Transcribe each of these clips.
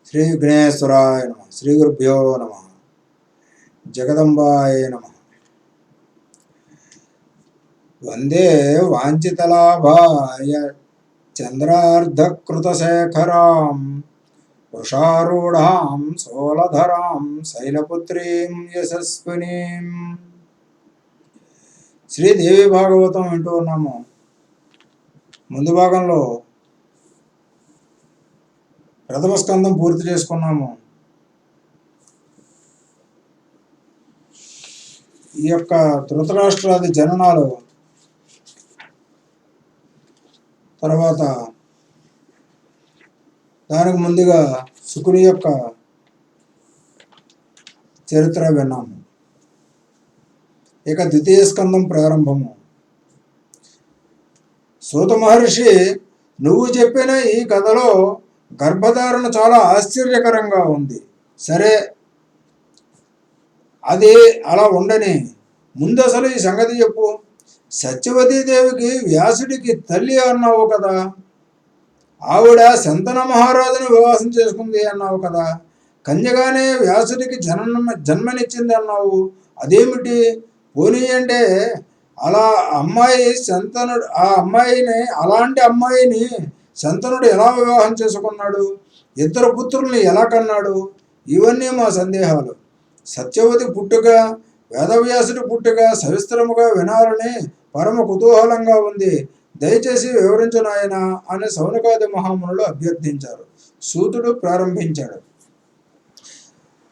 శ్రీ విఘ్నేశ్వరాయ నమ. శ్రీ గురుభ్యో నమ. జగదంబాయ నమ. వందే వాంఛితలాభాయ చంద్రార్ధకృతశేఖరాం వృషారూఢాం సోలధరాం శైలపుత్రీం యశస్వినీం. శ్రీదేవి భాగవతం వింటూ ఉన్నాము. ముందు భాగంలో ప్రథమ స్కందం పూర్తి చేసుకున్నాము. ఈ యొక్క ధృతరాష్ట్రాది జననాలు తర్వాత దానికి ముందుగా శుకుని యొక్క చరిత్ర విన్నాము. ఇక ద్వితీయ స్కందం ప్రారంభము. సూత మహర్షి, నువ్వు చెప్పిన ఈ కథలో గర్భధారణ చాలా ఆశ్చర్యకరంగా ఉంది. సరే, అది అలా ఉండని ముందు అసలు ఈ సంగతి చెప్పు. సత్యవతీదేవికి వ్యాసుడికి తల్లి అన్నావు కదా, ఆవిడ శంతన మహారాజును వివాహం చేసుకుంది అన్నావు కదా, కన్యగానే వ్యాసుడికి జన్మనిచ్చింది అన్నావు. అదేమిటి? పోనీ అంటే అలా అమ్మాయి శంతనుడు, అలాంటి అమ్మాయిని శంతనుడు ఎలా వివాహం చేసుకున్నాడు? ఇద్దరు పుత్రుల్ని ఎలా కన్నాడు? ఇవన్నీ మా సందేహాలు. సత్యవతి పుట్టుక, వేదవ్యాసుడి పుట్టుక సవిస్తరముగా వినాలని పరమ కుతూహలంగా ఉంది. దయచేసి వివరించు నాయనా అని సౌనకాది మహామునులు అభ్యర్థించారు. సూతుడు ప్రారంభించాడు.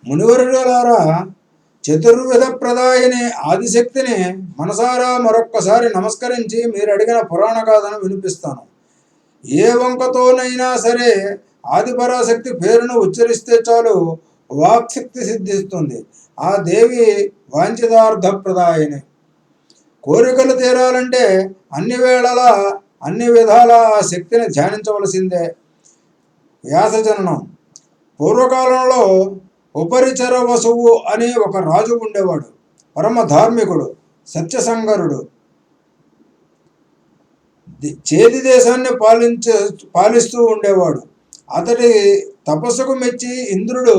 మునివర్యులారా, చతుర్విధ ప్రదాయిని ఆదిశక్తిని మనసారా మరొక్కసారి నమస్కరించి మీరు అడిగిన పురాణ గాథను వినిపిస్తాను. ఏ వంకతోనైనా సరే ఆదిపరాశక్తి పేరును ఉచ్చరిస్తే చాలు వాక్శక్తి సిద్ధిస్తుంది. ఆ దేవి వాంఛితార్థప్రదాయిని. కోరికలు తీరాలంటే అన్ని వేళలా అన్ని విధాల ఆ శక్తిని ధ్యానించవలసిందే. వ్యాసజననం. పూర్వకాలంలో ఉపరిచర వసువు అని ఒక రాజు ఉండేవాడు. పరమ ధార్మికుడు, సత్యసంగరుడు. చేది దేశాన్ని పాలిస్తూ ఉండేవాడు. అతడి తపస్సుకు మెచ్చి ఇంద్రుడు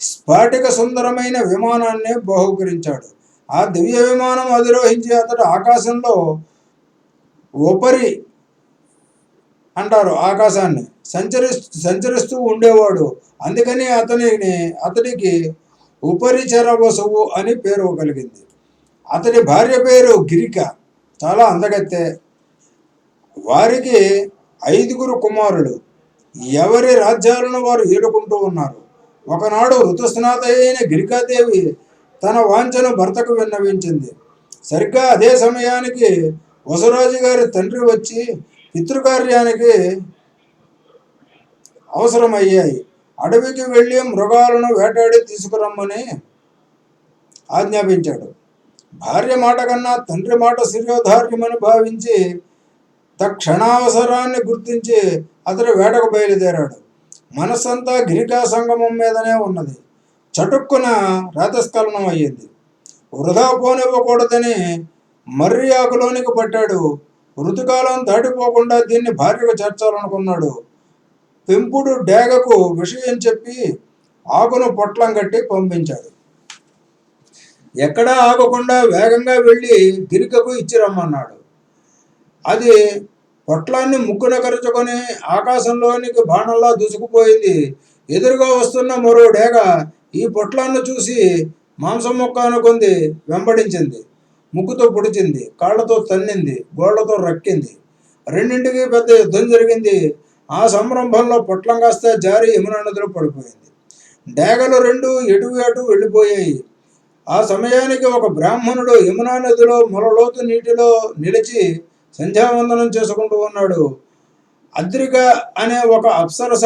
స్ఫాటిక సుందరమైన విమానాన్ని బహుకరించాడు. ఆ దివ్య విమానం అధిరోహించి అతడు ఆకాశంలో ఉపరి అంటారు ఆకాశాన్ని సంచరిస్తూ ఉండేవాడు. అందుకని అతడికి ఉపరిచర వసువు అని పేరు కలిగింది. అతడి భార్య పేరు గిరిక, చాలా అందగత్తె. వారికి 5 కుమారులు. ఎవరి రాజ్యాలను వారు ఏలుకుంటూ ఉన్నారు. ఒకనాడు ఋతుస్నాత అయిన గిరికాదేవి తన వాంఛను భర్తకు విన్నవించింది. సరిగ్గా అదే సమయానికి వసురాజు గారి తండ్రి వచ్చి పితృకార్యానికి అవసరమయ్యాయి. అడవికి వెళ్ళి మృగాలను వేటాడి తీసుకురమ్మని ఆజ్ఞాపించాడు. భార్య మాట కన్నా తండ్రి మాట శిరోధార్యమని భావించి తక్షణావసరాన్ని గుర్తించి అతడు వేటకు బయలుదేరాడు. మనస్సంతా గిరికా సంగమం మీదనే ఉన్నది. చటుక్కున రాతస్ఖలనం అయ్యింది. వృధా పోనివ్వకూడదని మర్రి ఆకులోనికి పట్టాడు. ఋతుకాలం దాటిపోకుండా దీన్ని భార్యకు చేర్చాలనుకున్నాడు. పెంపుడు డేగకు విషయం చెప్పి ఆకును పొట్లం కట్టి పంపించాడు. ఎక్కడా ఆగకుండా వేగంగా వెళ్ళి గిరికకు ఇచ్చి రమ్మన్నాడు. అది పొట్లాన్ని ముక్కున కరుచుకొని ఆకాశంలోనికి బాణంలా దూసుకుపోయింది. ఎదురుగా వస్తున్న మరో డేగ ఈ పొట్లాన్ని చూసి మాంసం మొక్క అనుకుంది, వెంబడించింది. ముక్కుతో పొడిచింది, కాళ్లతో తన్నింది, గోళ్లతో రక్కింది. రెండింటికి పెద్ద యుద్ధం జరిగింది. ఆ సంరంభంలో పొట్లం కాస్త జారి యమునా నదిలో పడిపోయింది. డేగలు రెండు ఎటు వెళ్ళిపోయాయి. ఆ సమయానికి ఒక బ్రాహ్మణుడు యమునా నదిలో మొలలోతు నీటిలో నిలిచి సంధ్యావందనం చేసుకుంటూ ఉన్నాడు. అద్రిక అనే ఒక అప్సరస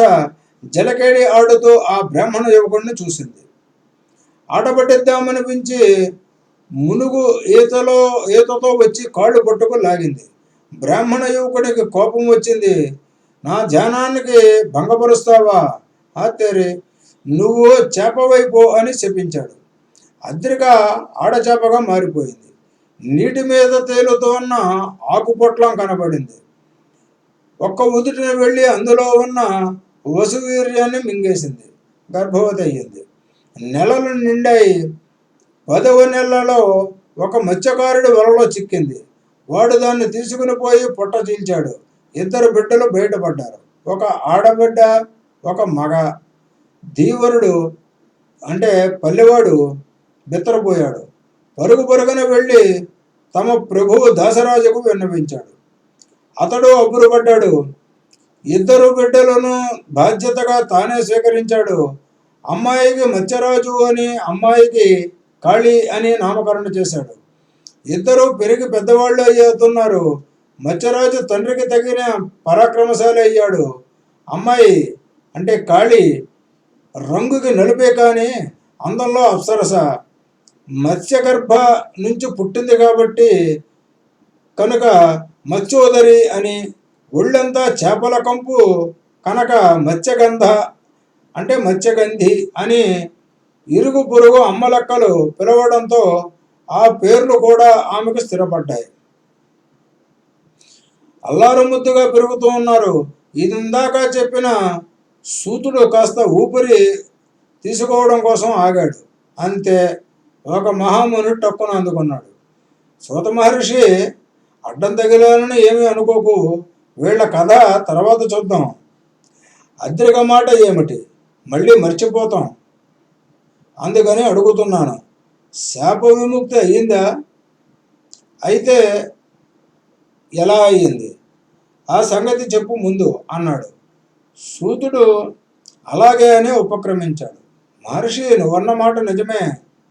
జలకేడి ఆడుతూ ఆ బ్రాహ్మణ యువకుడిని చూసింది. ఆట పట్టిద్దామనిపించి మునుగు ఈతతో వచ్చి కాళ్ళు పట్టుకు లాగింది. బ్రాహ్మణ యువకుడికి కోపం వచ్చింది. నా ధ్యానానికి భంగపరుస్తావా? ఆతేరి, నువ్వు చేపవైపో అని శపించాడు. అద్రిక ఆడచేపగా మారిపోయింది. నీటి మీద తేలుతోన్న ఆకుపొట్లం కనబడింది. ఒక్క ఉదుటిని వెళ్ళి అందులో ఉన్న వసువీర్యాన్ని మింగేసింది. గర్భవతి అయ్యింది. నెలలు నిండాయి. 10వ నెలలో ఒక మత్స్యకారుడి వలలో చిక్కింది. వాడు దాన్ని తీసుకుని పోయి పొట్ట చీల్చాడు. 2 బిడ్డలు బయటపడ్డారు. ఒక ఆడబిడ్డ, ఒక మగ. ధీవరుడు అంటే పల్లెవాడు బిత్తరపోయాడు. పరుగు పరుగున వెళ్ళి తమ ప్రభువు దాసరాజుకు విన్నవించాడు. అతడు అబ్బురపడ్డాడు. 2 బిడ్డలను బాధ్యతగా తానే స్వీకరించాడు. అమ్మాయికి మత్స్యరాజు అని, అమ్మాయికి కాళీ అని నామకరణం చేశాడు. 2 పెరిగి పెద్దవాళ్ళు అవుతున్నారు. మత్స్యరాజు తండ్రికి తగిన పరాక్రమశాలి అయ్యాడు. అమ్మాయి అంటే కాళీ రంగుకి నలుపే కానీ అందంలో అప్సరస. మత్స్యగర్భ నుంచి పుట్టింది కాబట్టి కనుక మత్స్యోదరి అని, ఒళ్ళంతా చేపల కంపు కనుక మత్స్యగంధ అంటే మత్స్యగంధి అని ఇరుగు పొరుగు అమ్మలక్కలు పిలవడంతో ఆ పేర్లు కూడా ఆమెకు స్థిరపడ్డాయి. అల్లారు ముద్దుగా పెరుగుతూ ఉన్నారు. ఇది ఇందాక చెప్పిన సూతుడు కాస్త ఊపిరి తీసుకోవడం కోసం ఆగాడు. అంతే, ఒక మహాముని టక్కున అందుకున్నాడు. సూత మహర్షి, అడ్డం తగిలాలని ఏమీ అనుకోకు, వీళ్ళ కథ తర్వాత చూద్దాం. అద్రిక మాట ఏమిటి, మళ్ళీ మర్చిపోతాం. అందుకని అడుగుతున్నాను, శాప విముక్తి అయ్యిందా? అయితే ఎలా అయ్యింది? ఆ సంగతి చెప్పు ముందు అన్నాడు. సూతుడు అలాగే అని ఉపక్రమించాడు. మహర్షి, నువ్వన్న మాట నిజమే,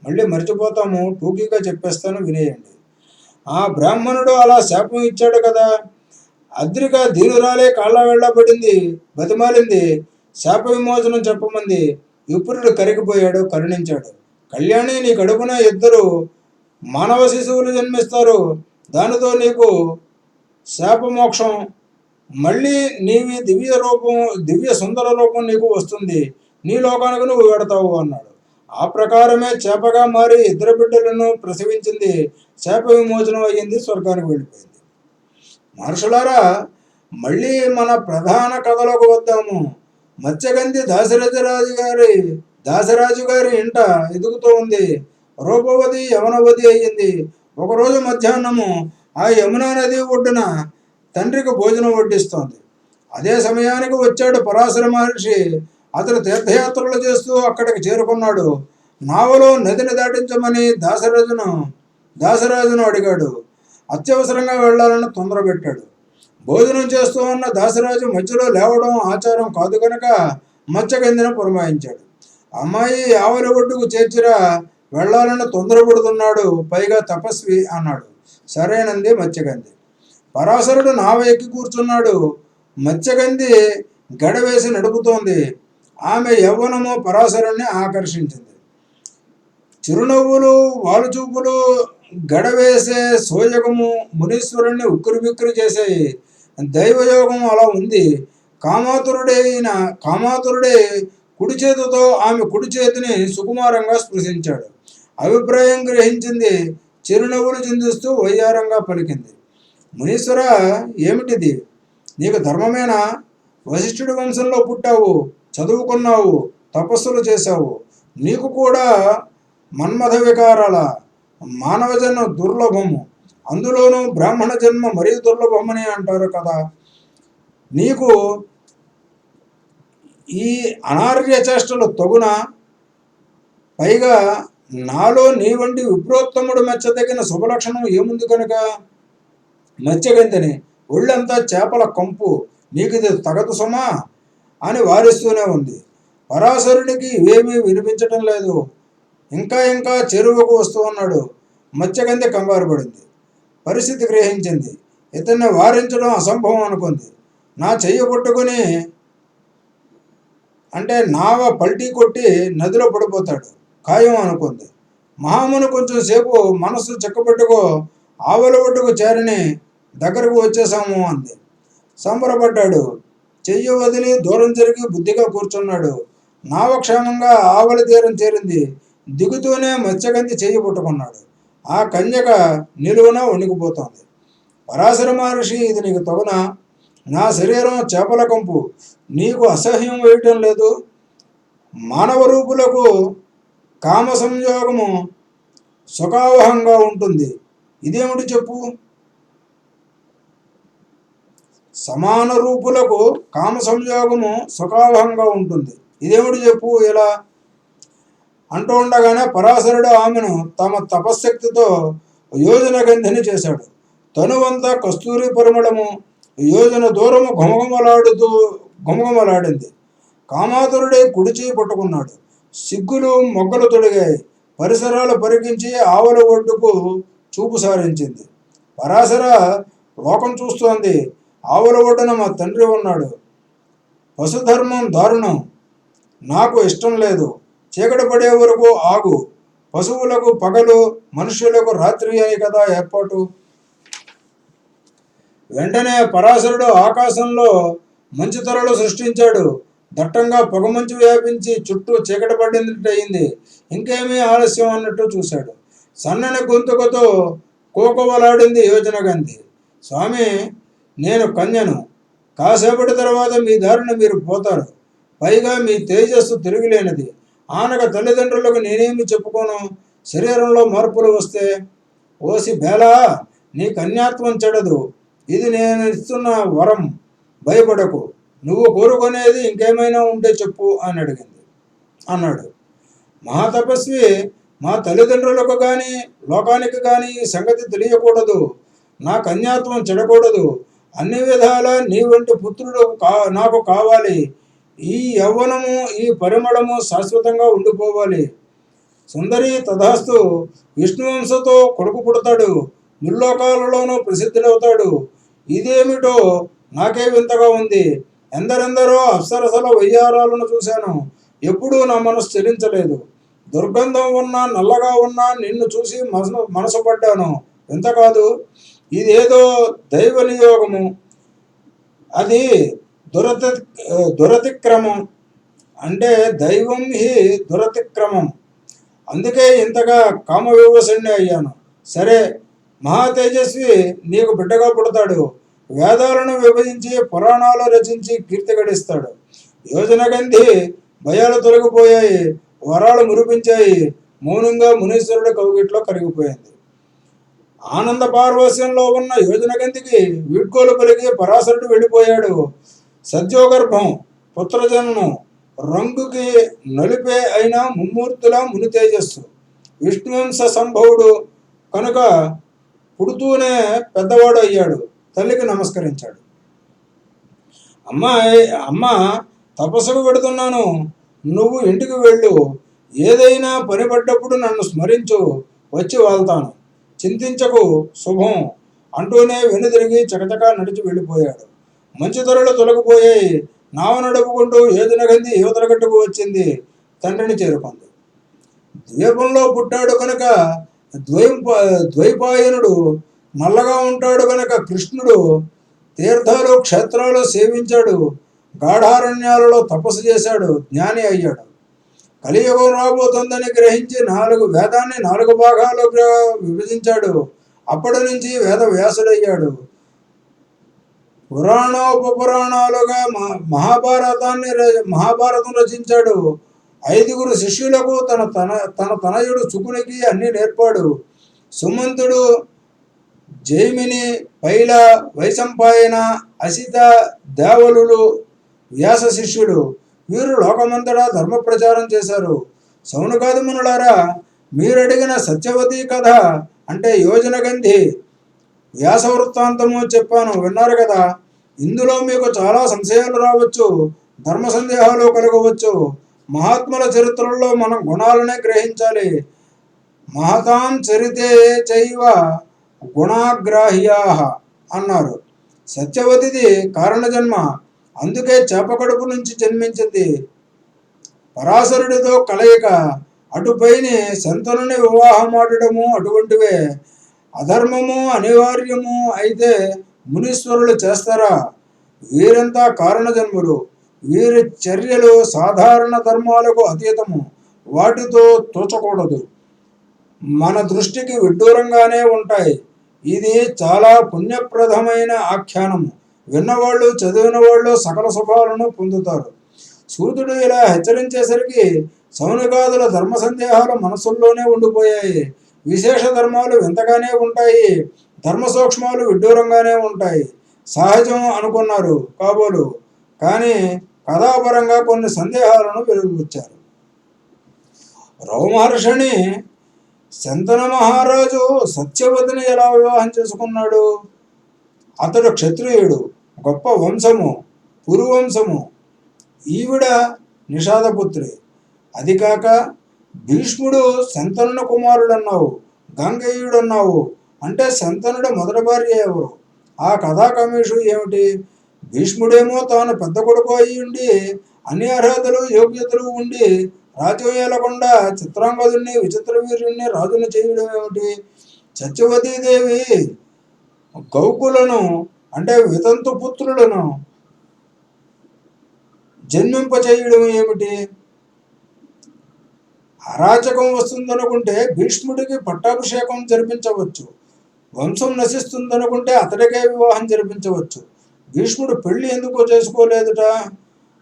మళ్ళీ మర్చిపోతాము, టూకీగా చెప్పేస్తాను, వినేయండి. ఆ బ్రాహ్మణుడు అలా శాపం ఇచ్చాడు కదా. అద్రిక దీనురాలే కాళ్ళ వెళ్ళబడింది, బతిమాలింది, శాప విమోచనం చెప్పమంది. విప్రుడు కరిగిపోయాడు, కరుణించాడు. కళ్యాణి, నీ కడుపున 2 మానవ శిశువులు జన్మిస్తారు. దానితో నీకు శాపమోక్షం, మళ్ళీ నీవి దివ్య సుందర రూపం నీకు వస్తుంది. నీ లోకానికి నువ్వు వెడతావు అన్నాడు. ఆ ప్రకారమే చేపగా మారి 2 బిడ్డలను ప్రసవించింది. శాప విమోచనం అయ్యింది, స్వర్గానికి వెళ్ళిపోయింది. మహర్షులారా, మళ్ళీ మన ప్రధాన కథలోకి వద్దాము. మత్స్యగంధి దాసరాజు గారి ఇంట ఎదుగుతూ ఉంది. రూపవతి యవనవతి అయ్యింది. ఒకరోజు మధ్యాహ్నము ఆ యమునా నది ఒడ్డున తండ్రికి భోజనం వడ్డిస్తోంది. అదే సమయానికి వచ్చాడు పరాశర మహర్షి. అతను తీర్థయాత్రలు చేస్తూ అక్కడికి చేరుకున్నాడు. నావలో నదిని దాటించమని దాసరాజును అడిగాడు. అత్యవసరంగా వెళ్లాలని తొందరపెట్టాడు. భోజనం చేస్తూ ఉన్న దాసరాజు మధ్యలో లేవడం ఆచారం కాదు కనుక మత్స్యగంధిని పురమాయించాడు. అమ్మాయి ఆవలి ఒడ్డుకు చేర్చిరా, వెళ్లాలని తొందరపడుతున్నాడు, పైగా తపస్వి అన్నాడు. సరేనంది మత్స్యగంధి. పరాశరుడు నావ ఎక్కి కూర్చున్నాడు. మత్స్యగంధి గడవేసి నడుపుతోంది. ఆమె యవ్వనము పరాశరుణ్ణి ఆకర్షించింది. చిరునవ్వులు, వాలుచూపులు, గడవేసే సోయగము మునీశ్వరుణ్ణి ఉక్కిరిబిక్కిరి చేశాయి. దైవయోగం అలా ఉంది. కామాతురుడే కుడి చేతితో ఆమె కుడి చేతిని సుకుమారంగా స్పృశించాడు. అభిప్రాయం గ్రహించింది. చిరునవ్వులు చిందిస్తూ వయ్యారంగా పలికింది. మునీశ్వర, ఏమిటిది? నీకు ధర్మమేనా? వశిష్ఠుడి వంశంలో పుట్టావు, చదువుకున్నావు, తపస్సులు చేశావు. నీకు కూడా మన్మథ వికారాల? మానవ జన్మ దుర్లభము, అందులోనూ బ్రాహ్మణ జన్మ మరీ దుర్లభమని అంటారు కదా. నీకు ఈ అనార్య చేష్టలు తగునా? పైగా నాలో నీ వంటి విప్రోత్తముడు మెచ్చదగిన శుభలక్షణం ఏముంది కనుక? మత్స్యగంధిని, ఒళ్ళంతా చేపల కంపు, నీకు ఇది తగదు సుమా అని వారిస్తూనే ఉంది. పరాశరుడికి ఇవేమీ వినిపించటం లేదు. ఇంకా చెరువుకు వస్తూ ఉన్నాడు. మత్స్యగంధి కంగారు పడింది. పరిస్థితి గ్రహించింది. ఇతన్ని వారించడం అసంభవం అనుకుంది. నా చెయ్యి పట్టుకుని అంటే నావ పల్టీ కొట్టి నదిలో పడిపోతాడు ఖాయం అనుకుంది. మహాముని కొంచెం సేపు మనసు చెక్కబెట్టుకో, ఆవల ఒడ్డుకు చేరని దగ్గరకు వచ్చేసాము అంది. సంబరపడ్డాడు. చెయ్యి వదిలి దూరం జరిగి బుద్ధిగా కూర్చున్నాడు. నావ క్షేమంగా ఆవలి తీరం చేరింది. దిగుతూనే మత్స్యగంధి చెయ్యి పట్టుకున్నాడు. ఆ కన్యక నిలువున వణికిపోతోంది. పరాశర మహర్షి, ఇది నీకు తగునా? నా శరీరం చేపల కంపు, నీకు అసహ్యం వేయటం లేదు? మానవ రూపులకు కామ సంయోగము సుఖావహంగా ఉంటుంది. ఇదేమిటి చెప్పు? సమాన రూపులకు కామ సంయోగము సుఖావహంగా ఉంటుంది. ఇదేమిటి చెప్పు ఇలా అంటూ ఉండగానే పరాశరుడు ఆమెను తమ తపశ్శక్తితో యోజన గంధిని చేశాడు. తనువంతా కస్తూరి పరిమళము యోజన దూరము గుమగుమలాడింది. కామాతురుడై కుడిచి పట్టుకున్నాడు. సిగ్గులు మొగ్గలు తొడిగాయి. పరిసరాలు పరికించి ఆవల ఒడ్డుకు చూపు సారించింది. పరాశర లోకం చూస్తోంది. ఆవల ఒడ్డున మా తండ్రి ఉన్నాడు. పశుధర్మం దారుణం, నాకు ఇష్టం లేదు. చీకటి పడే వరకు ఆగు. పశువులకు పగలు, మనుష్యులకు రాత్రి అని కదా ఏర్పాటు. వెంటనే పరాశరుడు ఆకాశంలో మంచు తెరలు సృష్టించాడు. దట్టంగా పొగమంచు వ్యాపించి చుట్టూ చీకటి పడినట్టయింది. ఇంకేమీ ఆలస్యం అన్నట్టు చూశాడు. సన్నని గొంతుకతో కోకవలాడింది యోజన గంధి. స్వామి, నేను కన్యను. కాసేపటి తర్వాత మీ దారిన మీరు పోతారు. పైగా మీ తేజస్సు తిరుగులేనిది. ఆనక తల్లిదండ్రులకు నేనేమి చెప్పుకోను. శరీరంలో మార్పులు వస్తే, ఓసి బేలా, నీ కన్యాత్వం చెడదు. ఇది నేను ఇస్తున్న వరం. భయపడకు. నువ్వు కోరుకునేది ఇంకేమైనా ఉంటే చెప్పు అని అన్నాడు. మహాతపస్వి, మా తల్లిదండ్రులకు కానీ లోకానికి కానీ ఈ సంగతి తెలియకూడదు. నా కన్యాత్వం చెడకూడదు. అన్ని విధాలా నీ వంటి పుత్రుడు నాకు కావాలి. ఈ యవ్వనము, ఈ పరిమళము శాశ్వతంగా ఉండిపోవాలి. సుందరి, తథాస్తు. విష్ణువంశతో కొడుకు పుడతాడు. ముల్లోకాలలోనూ ప్రసిద్ధులవుతాడు. ఇదేమిటో నాకే వింతగా ఉంది. ఎందరెందరో అప్సరసల వయ్యారాలను చూశాను. ఎప్పుడూ నా మనసు చెలించలేదు. దుర్గంధం ఉన్నా, నల్లగా ఉన్నా నిన్ను చూసి మనసు పడ్డాను. వింత కాదు. ఇదేదో దైవ నియోగము. అది దురతిక్రమం. అంటే దైవం హి దురతిక్రమం. అందుకే ఇంతగా కామ వివశుణ్ణి అయ్యాను. సరే, మహా తేజస్వి నీకు బిడ్డగా పుడతాడు. వేదాలను విభజించి పురాణాలు రచించి కీర్తి గడిస్తాడు. యోజన గంధి భయాలు తొలగిపోయాయి. వరాలు మురిపించాయి. మౌనంగా మునీశ్వరుడు కౌగిట్లో కరిగిపోయింది. ఆనంద పార్వశ్యంలో ఉన్న యోజన గంధికి వీడ్కోలు పలికి పరాశరుడు వెళ్ళిపోయాడు. సద్యోగర్భం, పుత్రజన్మం, రంగుకి నలిపే అయిన ముమ్మూర్తుల ముని తేజస్సు, విష్ణువంశ సంభవుడు కనుక పుడుతూనే పెద్దవాడు అయ్యాడు. తల్లికి నమస్కరించాడు. అమ్మ, తపస్సుకు పెడుతున్నాను. నువ్వు ఇంటికి వెళ్ళు. ఏదైనా పని పడ్డప్పుడు నన్ను స్మరించు. వచ్చి వాళ్తాను. చింతించకు, శుభం అంటూనే వెనుదిరిగి చకచకా నడిచి వెళ్ళిపోయాడు. మంచు ధరలు తొలగిపోయాయి. నావ నడుపుకుంటూ యోజన గంధి యువతల గట్టుకు వచ్చింది. తండ్రిని చేరుకుంది. ద్వీపంలో పుట్టాడు కనుక ద్వైపాయనుడు, నల్లగా ఉంటాడు కనుక కృష్ణుడు తీర్థాలు, క్షేత్రాలు సేవించాడు. గాఢారణ్యాలలో తపస్సు చేశాడు. జ్ఞాని అయ్యాడు. కలియుగం రాబోతుందని గ్రహించి వేదాన్ని 4 భాగాలుగా విభజించాడు. అప్పటి నుంచి వేద వ్యాసుడయ్యాడు. పురాణోపపురాణాలుగా మహాభారతం రచించాడు. 5 శిష్యులకు తన తనయుడు శుకునికి అన్ని నేర్పాడు. సుమంతుడు, జైమిని, పైల, వైశంపాయన, అసిత, దేవలులు వ్యాస శిష్యుడు. వీరు లోకమంతటా ధర్మ ప్రచారం చేశారు. సౌనకాది మునులారా, మీరడిగిన సత్యవతి కథ అంటే యోజన గంధి వ్యాస వృత్తాంతము చెప్పాను, విన్నారు కదా. ఇందులో మీకు చాలా సంశయాలు రావచ్చు, ధర్మ సందేహాలు కలగవచ్చు. మహాత్ముల చరిత్రల్లో మనం గుణాలనే గ్రహించాలి. మహతాం చరితే చైవ గుణాగ్రాహ్యా అన్నారు. సత్యవతిది కారణజన్మ. అందుకే చేపకడుపు నుంచి జన్మించింది. పరాశరుడితో కలయిక. అటుపైని శంతనుని వివాహం ఆడటము అటువంటివే. అధర్మము అనివార్యము అయితే మునీశ్వరులు చేస్తారా? వీరంతా కారణజన్ములు. వీరి చర్యలు సాధారణ ధర్మాలకు అతీతము. వాటితో తోచకూడదు. మన దృష్టికి విడ్డూరంగానే ఉంటాయి. ఇది చాలా పుణ్యప్రదమైన ఆఖ్యానము. విన్నవాళ్ళు, చదివిన వాళ్ళు సకల శుభాలను పొందుతారు. సూతుడు ఇలా హెచ్చరించేసరికి శౌనకాదుల ధర్మ సందేహాలు మనసుల్లోనే ఉండిపోయాయి. విశేష ధర్మాలు వింతగానే ఉంటాయి, ధర్మ సూక్ష్మాలు విడ్డూరంగానే ఉంటాయి. సహజం అనుకున్నారు కాబోలు, కానీ కథాపరంగా కొన్ని సందేహాలను వెలుగుచ్చారు. రౌమహర్షిని శంతన మహారాజు సత్యవతిని ఎలా వివాహం చేసుకున్నాడు? అతడు క్షత్రియుడు, గొప్ప వంశము, పురువంశము. ఈవిడ నిషాదపుత్రి. అది కాక భీష్ముడు శంతనుని కుమారుడన్నావు, గంగేయుడన్నావు. అంటే శంతనుడు మొదటి భార్య ఎవరు? ఆ కథా కమీషు ఏమిటి? భీష్ముడేమో తాను పెద్ద కొడుకు అయి ఉండి అన్ని అర్హతలు యోగ్యతలు ఉండి రాజ్యం ఏలకుండా చిత్రాంగదుణ్ణి విచిత్ర వీర్యుణ్ణి రాజును చేయడం ఏమిటి? సత్యవతీదేవి గౌకులను అంటే వితంతు పుత్రులను జన్మింపచేయడం ఏమిటి? అరాచకం వస్తుందనుకుంటే భీష్ముడికి పట్టాభిషేకం జరిపించవచ్చు, వంశం నశిస్తుందనుకుంటే అతడికే వివాహం జరిపించవచ్చు. భీష్ముడు పెళ్లి ఎందుకు చేసుకోలేదుట?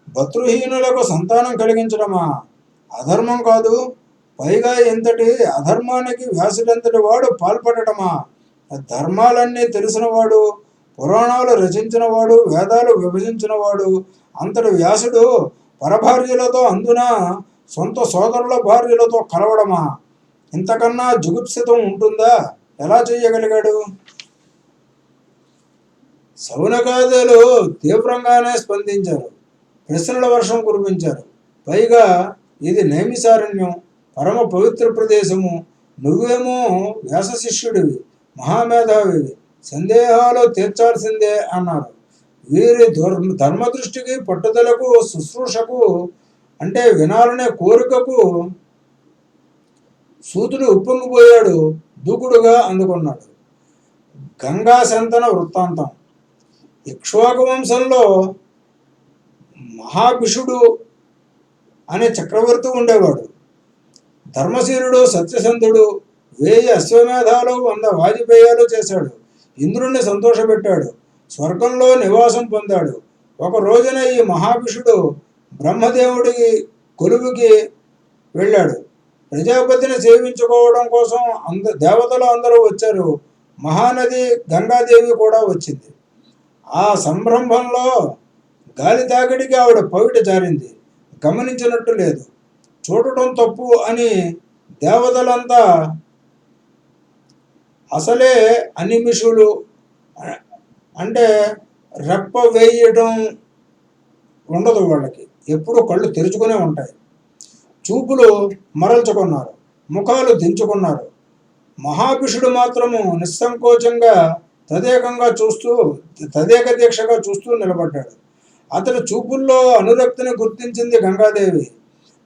భతృహీనులకు సంతానం కలిగించడమా? అధర్మం కాదు. పైగా ఎంతటి అధర్మానికి వ్యాసుడంతటి వాడు పాల్పడటమా? ధర్మాలన్నీ తెలిసినవాడు, పురాణాలు రచించినవాడు, వేదాలు విభజించినవాడు అంతటి వ్యాసుడు పరభార్యలతో, అందున సొంత సోదరుల భార్యలతో కలవడమా? ఇంతకన్నా జుగుప్సితం ఉంటుందా? ఎలా చేయగలిగాడు? శౌనకాదులు తీవ్రంగానే స్పందించారు, ప్రశ్నల వర్షం కురిపించారు. పైగా ఇది నైమిసారణ్యం, పరమ పవిత్ర ప్రదేశము. నువ్వేమో వ్యాస శిష్యుడివి, మహామేధావివి, సందేహాలు తీర్చాల్సిందే అన్నారు. వీరి ధర్మదృష్టికి, పట్టుదలకు, శుశ్రూషకు అంటే వినాలనే కోరికకు సూతుడు ఉప్పొంగిపోయాడు, దూకుడుగా అందుకున్నాడు. గంగా శంతన వృత్తాంతం. ఇక్ష్వాకు వంశంలో మహాభిషుడు అనే చక్రవర్తి ఉండేవాడు. ధర్మశీలుడు, సత్యసంధుడు. 1000 అశ్వమేధాలు, 100 వాజపేయాలు చేశాడు. ఇంద్రుణ్ణి సంతోషపెట్టాడు, స్వర్గంలో నివాసం పొందాడు. ఒక రోజున ఈ మహాభిషుడు బ్రహ్మదేవుడి కొలువుకి వెళ్ళాడు. ప్రజాపతిని సేవించుకోవడం కోసం దేవతలు అందరూ వచ్చారు. మహానది గంగాదేవి కూడా వచ్చింది. ఆ సంరంభంలో గాలి తాకిడికి ఆవిడ పవిట జారింది. గమనించినట్టు లేదు. చూడటం తప్పు అని దేవతలంతా అసలే అనిమిషులు అంటే రెప్ప వేయడం ఉండదు వాళ్ళకి, ఎప్పుడూ కళ్ళు తెరుచుకునే ఉంటాయి. చూపులు మరల్చుకున్నారు, ముఖాలు దించుకున్నారు. మహాభిషుడు మాత్రము నిస్సంకోచంగా తదేక దీక్షగా చూస్తూ నిలబడ్డాడు. అతని చూపుల్లో అనురక్తిని గుర్తించింది గంగాదేవి.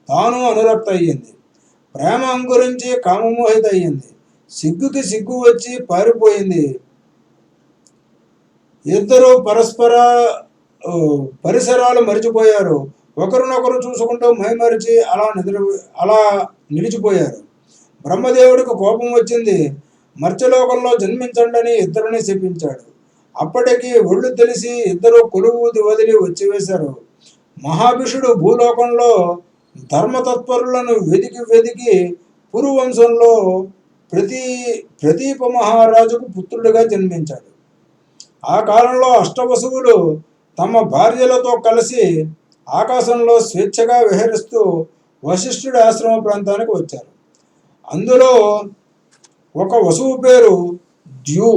తాను అనురక్త అయ్యింది. ప్రేమ అంకురించి కామమోహిత అయ్యింది. సిగ్గుకి సిగ్గు వచ్చి పారిపోయింది. ఇద్దరు పరస్పర పరిసరాలు మరిచిపోయారు. ఒకరినొకరు చూసుకుంటూ మైమరిచి అలా నిలిచిపోయారు. బ్రహ్మదేవుడికి కోపం వచ్చింది. మర్త్యలోకంలో జన్మించండని ఇద్దరిని శపించాడు. అప్పటికి ఒళ్ళు తెలిసి ఇద్దరు కొలువు వదిలి వచ్చివేశారు. మహాభిషుడు భూలోకంలో ధర్మతత్పరులను వెదికి పురువంశంలో ప్రదీప మహారాజుకు పుత్రుడిగా జన్మించాడు. ఆ కాలంలో అష్టవసువులు తమ భార్యలతో కలిసి ఆకాశంలో స్వేచ్ఛగా విహరిస్తూ వశిష్ఠుడి ఆశ్రమ ప్రాంతానికి వచ్చారు. అందులో ఒక వసువు పేరు ద్యు.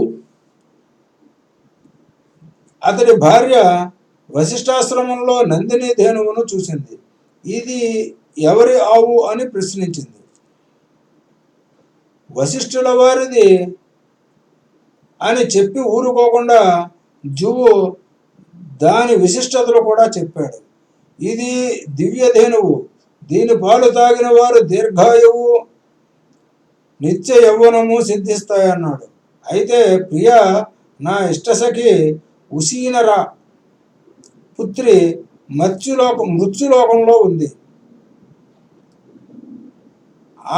అతడి భార్య వశిష్ఠాశ్రమంలో నందిని ధేనువును చూసింది. ఇది ఎవరి ఆవు అని ప్రశ్నించింది. వశిష్ఠుల వారిది అని చెప్పి ఊరుకోకుండా జువు దాని విశిష్టతలు కూడా చెప్పాడు. ఇది దివ్యధేనువు, దీని పాలు తాగిన వారు దీర్ఘాయువు, నిత్య యవ్వనము సిద్ధిస్తాయన్నాడు. అయితే ప్రియ, నా ఇష్టసఖి ఉసీనర పుత్రి మృత్యులోకంలో ఉంది.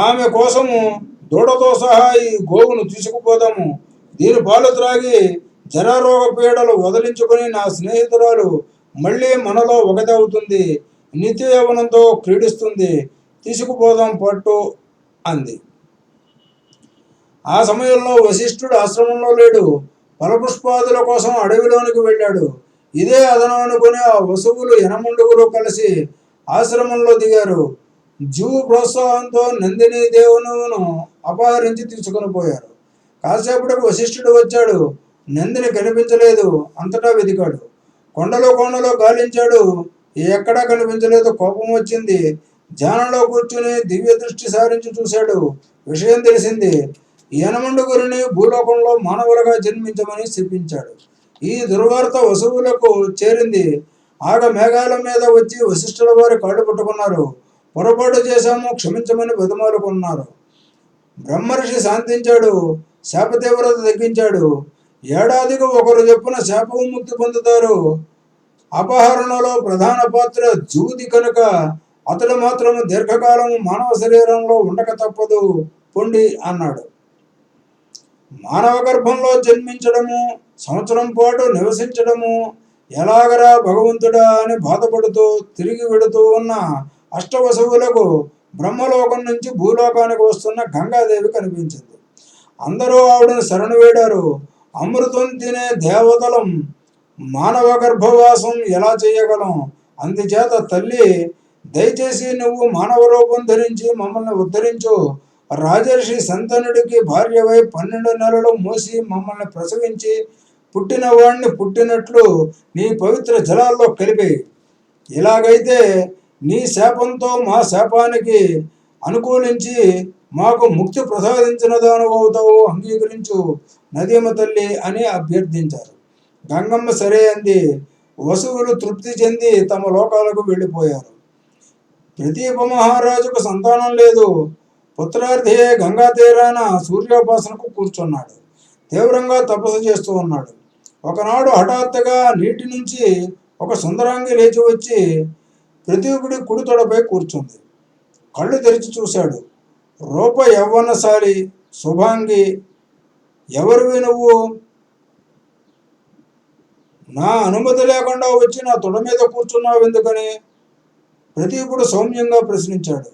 ఆమె కోసము దూడతో సహా ఈ గోవును తీసుకుపోదాము. దీని పాలు త్రాగి జరారోగ పీడలు వదిలించుకొని నా స్నేహితురాలు మళ్ళీ మనలో ఒకటవుతుంది. నిత్య యవనంతో క్రీడిస్తుంది, తీసుకుపోదాం పట్టు అంది. ఆ సమయంలో వశిష్ఠుడు ఆశ్రమంలో లేడు, ఫలపుష్పాదుల కోసం అడవిలోనికి వెళ్ళాడు. ఇదే అదనం అనుకుని ఆ వసువులు యనమండుగురు కలిసి ఆశ్రమంలో దిగారు. జీవు ప్రోత్సాహంతో నందిని దేవునును అపహరించి తీసుకుని పోయారు. కాసేపటికి వశిష్ఠుడు వచ్చాడు. నందిని కనిపించలేదు. అంతటా వెతికాడు. కొండలో గాలించాడు. ఎక్కడా కనిపించలేదు. కోపం వచ్చింది. ధ్యానంలో కూర్చుని దివ్య దృష్టి సారించి చూశాడు. విషయం తెలిసింది. యనమండుగురిని భూలోకంలో మానవులుగా జన్మించమని శపించాడు. ఈ దుర్వార్త వసువులకు చేరింది. ఆగ మేఘాల మీద వచ్చి వశిష్ఠుల వారి కాళ్ళు పట్టుకున్నారు. పొరపాటు చేశాము, క్షమించమని బతిమాలుకున్నారు. బ్రహ్మర్షి శాంతించాడు. శాప తీవ్రత తగ్గించాడు. ఏడాదికి ఒకరు చొప్పున శాప విముక్తి పొందుతారు. అపహరణలో ప్రధాన పాత్ర జూది కనుక అతడు మాత్రము దీర్ఘకాలము మానవ శరీరంలో ఉండక తప్పదు పొండి అన్నాడు. మానవ గర్భంలో జన్మించడము, సంవత్సరం పాటు నివసించడము ఎలాగరా భగవంతుడా అని బాధపడుతూ తిరిగి వెడుతూ ఉన్న అష్టవసువులకు బ్రహ్మలోకం నుంచి భూలోకానికి వస్తున్న గంగాదేవి కనిపించింది. అందరూ ఆవిడను శరణు వేడారు. అమృతం తినే దేవతలం మానవ గర్భవాసం ఎలా చేయగలం? అందుచేత తల్లి, దయచేసి నువ్వు మానవ రూపం ధరించి మమ్మల్ని ఉద్ధరించు. రాజర్షి సంతనుడికి భార్యవై 12 నెలలు మోసి మమ్మల్ని ప్రసవించి పుట్టిన వాడిని పుట్టినట్లు నీ పవిత్ర జలాల్లో కలిపి, ఇలాగైతే నీ శాపంతో మా శాపానికి అనుకూలించి మాకు ముక్తి ప్రసాదించిన దానవుతావు, అంగీకరించు నదీమ తల్లి అని అభ్యర్థించారు. గంగమ్మ సరే అంది. వసువులు తృప్తి చెంది తమ లోకాలకు వెళ్ళిపోయారు. ప్రతీప మహారాజుకు సంతానం లేదు. పుత్రార్థియే గంగా తీరాన సూర్యోపాసనకు కూర్చున్నాడు. తీవ్రంగా తపస్సు చేస్తూ ఉన్నాడు. ఒకనాడు హఠాత్తుగా నీటి నుంచి ఒక సుందరాంగి లేచి వచ్చి ప్రతీపుడి కుడి తొడపై కూర్చుంది. కళ్ళు తెరిచి చూశాడు. రూప యవ్వనశాలి, శుభాంగి. ఎవరివి నువ్వు? నా అనుమతి లేకుండా వచ్చి నా తొడ మీద కూర్చున్నావు ఎందుకని? ప్రతీపుడు సౌమ్యంగా ప్రశ్నించాడు.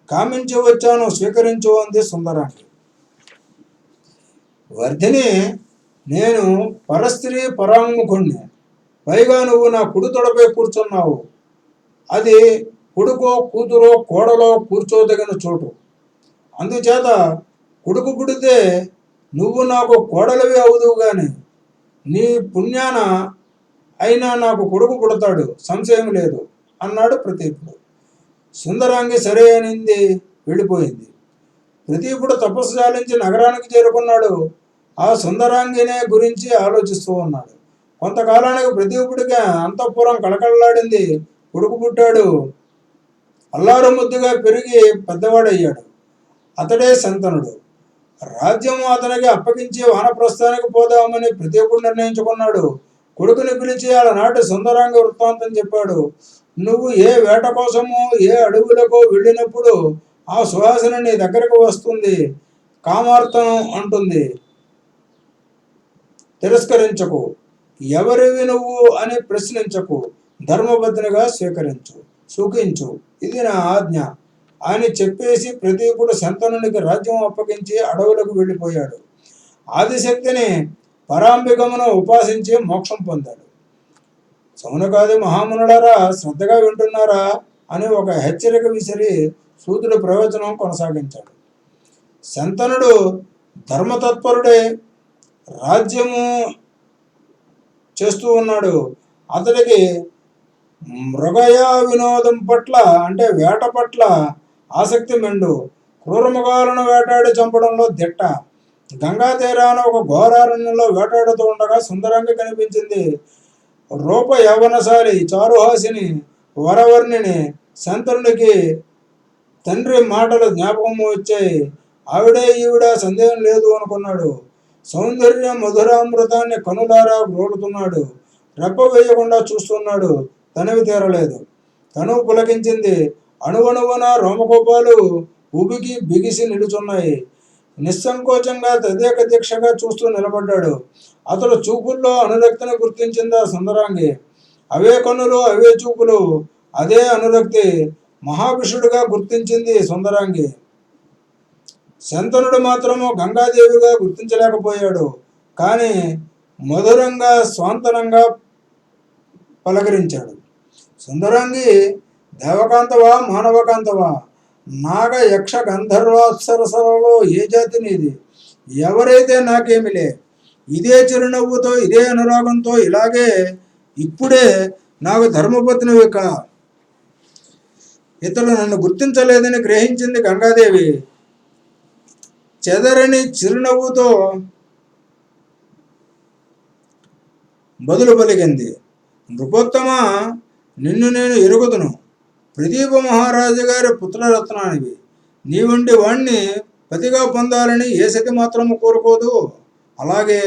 కామించి వచ్చాను, స్వీకరించు అంది సుందరాంగి. వర్ధిని, నేను పరస్త్రీ పరాంగుఖుణ్ణి. పైగా నువ్వు నా కుడి తొడపై కూర్చున్నావు. అది కొడుకో కూతురో కోడలో కూర్చోదగిన చోటు. అందుచేత కొడుకు పుడితే నువ్వు నాకు కోడలివి అవుదువు గాని నీ పుణ్యాన అయినా నాకు కొడుకు పుడతాడు, సంశయం లేదు అన్నాడు ప్రతీపుడు. సుందరాంగి సరే అనింది, వెళ్ళిపోయింది. ప్రతీపుడు తపస్సు చాలించి నగరానికి చేరుకున్నాడు. ఆ సుందరాంగినే గురించి ఆలోచిస్తూ ఉన్నాడు. కొంతకాలానికి ప్రతీపుడికి అంతఃపురం కళకళలాడింది. కొడుకు పుట్టాడు. అల్లారు ముద్దుగా పెరిగి పెద్దవాడయ్యాడు. అతడే శంతనుడు. రాజ్యం అతనికి అప్పగించి వానప్రస్థానికి పోదామని ప్రతీపుడు నిర్ణయించుకున్నాడు. కొడుకుని పిలిచి ఆనాటి సుందరాంగ వృత్తాంతం చెప్పాడు. నువ్వు ఏ వేట కోసమో ఏ అడవులకో వెళ్ళినప్పుడు ఆ సుహాసిని నీ దగ్గరకు వస్తుంది. కామార్తనం అంటుంది. తిరస్కరించకు. ఎవరివి నువ్వు అని ప్రశ్నించకు. ధర్మబద్ధునిగా స్వీకరించు, సుఖించు. ఇది నా ఆజ్ఞ అని చెప్పేసి ప్రతీపుడు శంతనునికి రాజ్యం అప్పగించి అడవులకు వెళ్ళిపోయాడు. ఆదిశక్తిని పరాంబికమును ఉపాసించి మోక్షం పొందాడు. సౌనకాది మహామునులారా, శ్రద్ధగా వింటున్నారా అని ఒక హెచ్చరిక విసిరి సూతుడు ప్రవచనం కొనసాగించాడు. శంతనుడు ధర్మతత్పరుడే, రాజ్యము చేస్తూ ఉన్నాడు. అతడికి మృగయ వినోదం పట్ల అంటే వేట పట్ల ఆసక్తి మెండు. క్రూరమృగాలను వేటాడి చంపడంలో దిట్ట. గంగా తీరాన ఒక ఘోరారణ్యంలో వేటాడుతూ ఉండగా సుందరాంగి కనిపించింది. రూప యవ్వనశాలి, చారుహాసిని, వరవర్ణిని. శంతనుడికి తండ్రి మాటలు జ్ఞాపకము వచ్చాయి. ఆవిడే ఈవిడ సందేహం లేదు అనుకున్నాడు. సౌందర్య మధురామృతాన్ని కనులారా గ్రోలుతున్నాడు. రెప్ప వేయకుండా చూస్తున్నాడు. తనివి తీరలేదు. తనువు పులకించింది. అణువణువున రోమకోపాలు ఉబికి బిగిసి నిలుచున్నాయి. నిస్సంకోచంగా తదేక దీక్షగా చూస్తూ నిలబడ్డాడు. అతడు చూపుల్లో అనురక్తిని గుర్తించింది ఆ సుందరాంగి. అవే కన్నులు, అవే చూపులు. అదే అనురక్తి మహాపురుషుడిగా గుర్తించింది సుందరాంగి. శంతనుడు మాత్రము గంగాదేవిగా గుర్తించలేకపోయాడు. కానీ మధురంగా స్వాంతనంగా పలకరించాడు. సుందరాంగి దేవకాంతవా మానవకాంతవా, నాగ యక్ష గంధర్వాప్సరసలలో ఏ జాతి నీది? ఎవరైతే నాకేమిలే. ఇదే చిరునవ్వుతో ఇదే అనురాగంతో ఇలాగే ఇప్పుడే నాకు ధర్మపత్నివి కా. ఇతడు నన్ను గుర్తించలేదని గ్రహించింది గంగాదేవి చెదరని చిరునవ్వుతో బదులు పలికింది. నృపోత్తమ, నిన్ను నేను ఎరుగుదును. ప్రదీప మహారాజు గారి పుత్రరత్నానివి. నీ వంటి వాణ్ణి పతిగా పొందాలని ఏ సతి మాత్రము కోరుకోదు. అలాగే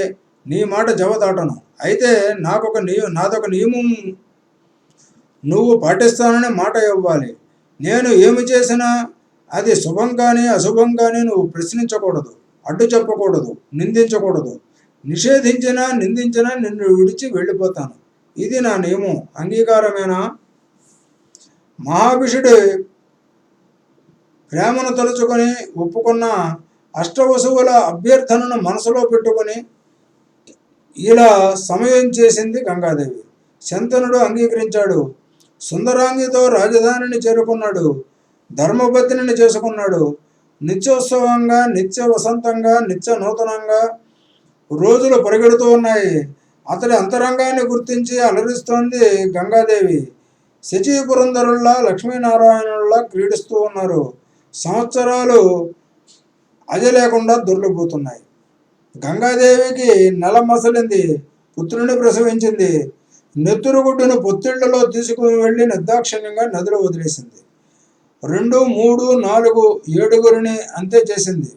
నీ మాట జవదాటను. అయితే నాదొక నియమం నువ్వు పాటిస్తానని మాట ఇవ్వాలి. నేను ఏమి చేసినా అది శుభం కానీ అశుభం కానీ నువ్వు ప్రశ్నించకూడదు, అడ్డు చెప్పకూడదు, నిందించకూడదు. నిషేధించినా నిందించినా నిన్ను విడిచి వెళ్ళిపోతాను. ఇది నా నియమం. అంగీకారమేనా? మహాభిషుడి ప్రేమను తలుచుకొని ఒప్పుకున్న అష్టవసువుల అభ్యర్థనను మనసులో పెట్టుకొని ఇలా సమయం చేసింది గంగాదేవి. శంతనుడు అంగీకరించాడు. సుందరాంగితో రాజధానిని చేరుకున్నాడు. ధర్మపత్నిని చేసుకున్నాడు. నిత్యోత్సవంగా, నిత్య వసంతంగా, నిత్య నూతనంగా రోజులు పరిగెడుతూ ఉన్నాయి. అతడి అంతరంగాన్ని గుర్తించి అలరిస్తోంది గంగాదేవి. శచీపురంధరుల్లా, లక్ష్మీనారాయణుల్లా క్రీడిస్తూ ఉన్నారు. సంవత్సరాలు అజ లేకుండా దొర్లిపోతున్నాయి. గంగాదేవికి నెల మసలింది. పుత్రుని ప్రసవించింది. నెత్తురుగుడ్డును పొత్తిళ్లలో తీసుకుని వెళ్ళి నిర్దాక్షిణ్యంగా నదిలో వదిలేసింది. 2, 3, 4, 7 అంతే చేసింది.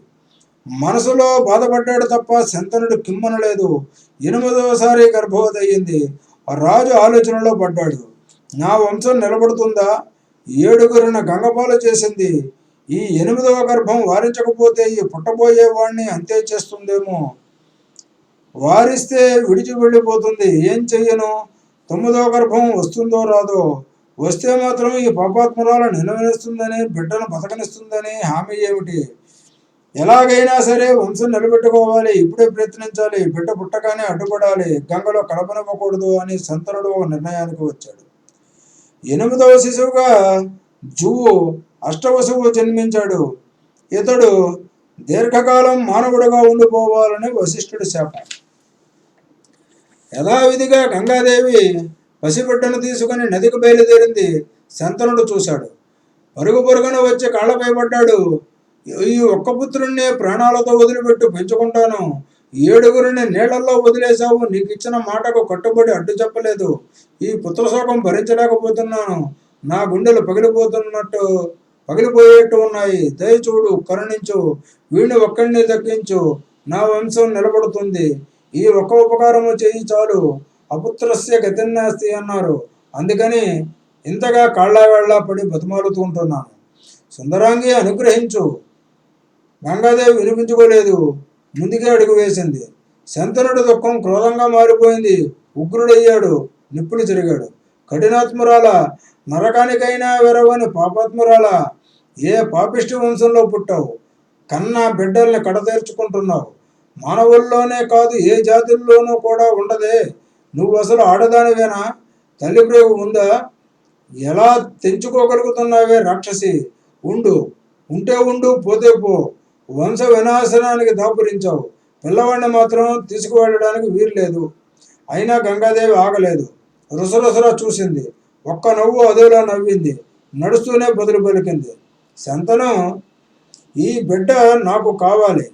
మనసులో బాధపడ్డాడు తప్ప శంతనుడు కిమ్మనలేదు. 8వసారి గర్భవతి అయ్యింది. రాజు ఆలోచనలో పడ్డాడు. నా వంశం నిలబడుతుందా? 7 గంగపాలు చేసింది. ఈ 8వ గర్భం వారించకపోతే ఈ పుట్టబోయేవాణ్ణి అంతే చేస్తుందేమో. వారిస్తే విడిచి వెళ్ళిపోతుంది. ఏం చెయ్యను? 9వ గర్భం వస్తుందో రాదో. వస్తే మాత్రం ఈ పాపాత్మురాలను నిలవనిస్తుందని, బిడ్డను బతకనిస్తుందని హామీ ఏమిటి? ఎలాగైనా సరే వంశం నిలబెట్టుకోవాలి. ఇప్పుడే ప్రయత్నించాలి. బిడ్డ పుట్టగానే అడ్డుపడాలి. గంగలో కలపనివ్వకూడదు అని శంతనుడు ఒక నిర్ణయానికి వచ్చాడు. 8వ శిశువుగా జువు అష్టవసువు జన్మించాడు. ఇతడు దీర్ఘకాలం మానవుడిగా ఉండిపోవాలని వశిష్ఠుడి శాపం. యథావిధిగా గంగాదేవి పసిబిడ్డను తీసుకుని నదికి బయలుదేరింది. శంతనుడు చూశాడు. పరుగున వచ్చి కాళ్ళపై పడ్డాడు. ఈ ఒక్క పుత్రుణ్ణి ప్రాణాలతో వదిలిపెట్టు పెంచుకుంటాను. 7 నీళ్లలో వదిలేశావు. నీకు ఇచ్చిన మాటకు కట్టుబడి అడ్డు చెప్పలేదు. ఈ పుత్రశోకం భరించలేకపోతున్నాను. నా గుండెలు పగిలిపోయేట్టు ఉన్నాయి. దయచూడు, కరుణించు. వీడిని ఒక్కడిని దక్కించు. నా వంశం నిలబడుతుంది. ఈ ఒక్క ఉపకారము చేయి చాలు. అపుత్రస్య గతిన్నాస్తి అన్నారు. అందుకని ఇంతగా కాళ్ళవేళ్లా పడి బతిమాలుతూ ఉంటున్నాను. సుందరాంగి అనుగ్రహించు. గంగాదేవి వినిపించుకోలేదు. ముందుకే అడుగు వేసింది. శంతనుడి దుఃఖం క్రోధంగా మారిపోయింది. ఉగ్రుడయ్యాడు. నిప్పులు చెరిగాడు. కఠినాత్మురాల, నరకానికైనా వెరవని పాపాత్మురాల, ఏ పాపిష్టి వంశంలో పుట్టావు? కన్నా బిడ్డల్ని కడతేర్చుకుంటున్నావు. మానవుల్లోనే కాదు, ఏ జాతుల్లోనూ కూడా ఉండదే. నువ్వు అసలు ఆడదానివేనా? తల్లి ప్రేగు ఉందా? ఎలా తెంచుకోగలుగుతున్నావే రాక్షసి? ఉంటే ఉండు, పోతే పో. వంశ వినాశనానికి దాపురించావు. పిల్లవాడిని మాత్రం తీసుకువెళ్ళడానికి వీల్లేదు. అయినా గంగాదేవి ఆగలేదు. రుసరుసరా చూసింది. ఒక్క నవ్వు అదేలా నవ్వింది. నడుస్తూనే బదులు పలికింది. శంతను, ఈ బిడ్డ నాకు కావాలి.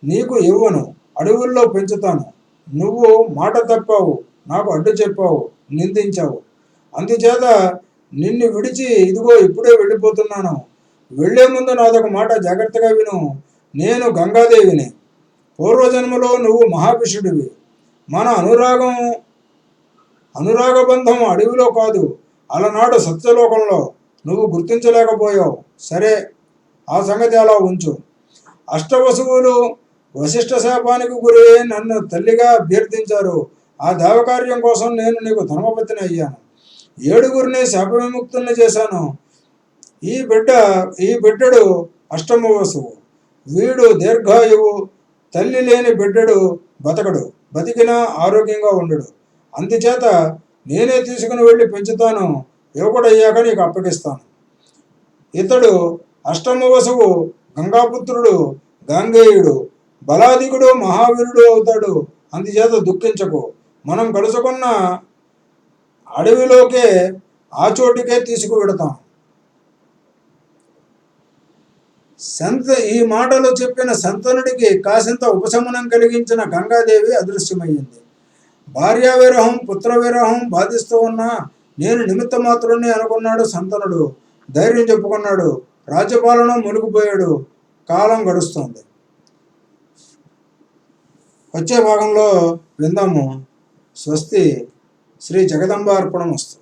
నీకు ఇవ్వను. అడవుల్లో పెంచుతాను. నువ్వు మాట తప్పావు. నాకు అడ్డు చెప్పావు, నిందించావు. అందుచేత నిన్ను విడిచి ఇదిగో ఇప్పుడే వెళ్ళిపోతున్నాను. వెళ్లే ముందు నాదొక మాట జాగ్రత్తగా విను. నేను గంగాదేవిని. పూర్వజన్మలో నువ్వు మహాభిషుడివి. మన అనురాగబంధం అడవిలో కాదు, అలనాడు సత్యలోకంలో. నువ్వు గుర్తించలేకపోయావు. సరే, ఆ సంగతి అలా ఉంచు. అష్టవసువులు వశిష్ఠ శాపానికి గురి నన్ను తల్లిగా అభ్యర్థించారు. ఆ దేవకార్యం కోసం నేను నీకు ధర్మపత్ని అయ్యాను. ఏడుగురిని శాప విముక్తుల్ని చేశాను. ఈ బిడ్డడు అష్టమ వసువు, వీడు దీర్ఘాయువు. తల్లి లేని బిడ్డడు బతికినా ఆరోగ్యంగా ఉండడు. అందుచేత నేనే తీసుకుని వెళ్ళి పెంచుతాను, యువకుడయ్యాక నీకు అప్పగిస్తాను. ఇతడు అష్టమ వసువు గంగాపుత్రుడు, గాంగేయుడు, బలాధికుడు, మహావీరుడు అవుతాడు. అందుచేత దుఃఖించకు. మనం కలుసుకున్న అడవిలోకే ఆ చోటికే తీసుకువెడతాం. ఈ మాటలు చెప్పిన శంతనుడికి కాసింత ఉపశమనం కలిగించిన గంగాదేవి అదృశ్యమయ్యింది. భార్యా విరహం, పుత్ర విరహం బాధిస్తూ ఉన్నా నేను నిమిత్త మాత్రుణ్ణి అనుకున్నాడు శంతనుడు. ధైర్యం చెప్పుకున్నాడు. రాజ్యపాలన మునిగిపోయాడు. కాలం గడుస్తోంది. వచ్చే భాగంలో విందాము. స్వస్తి. శ్రీ జగదంబార్పణమస్తు.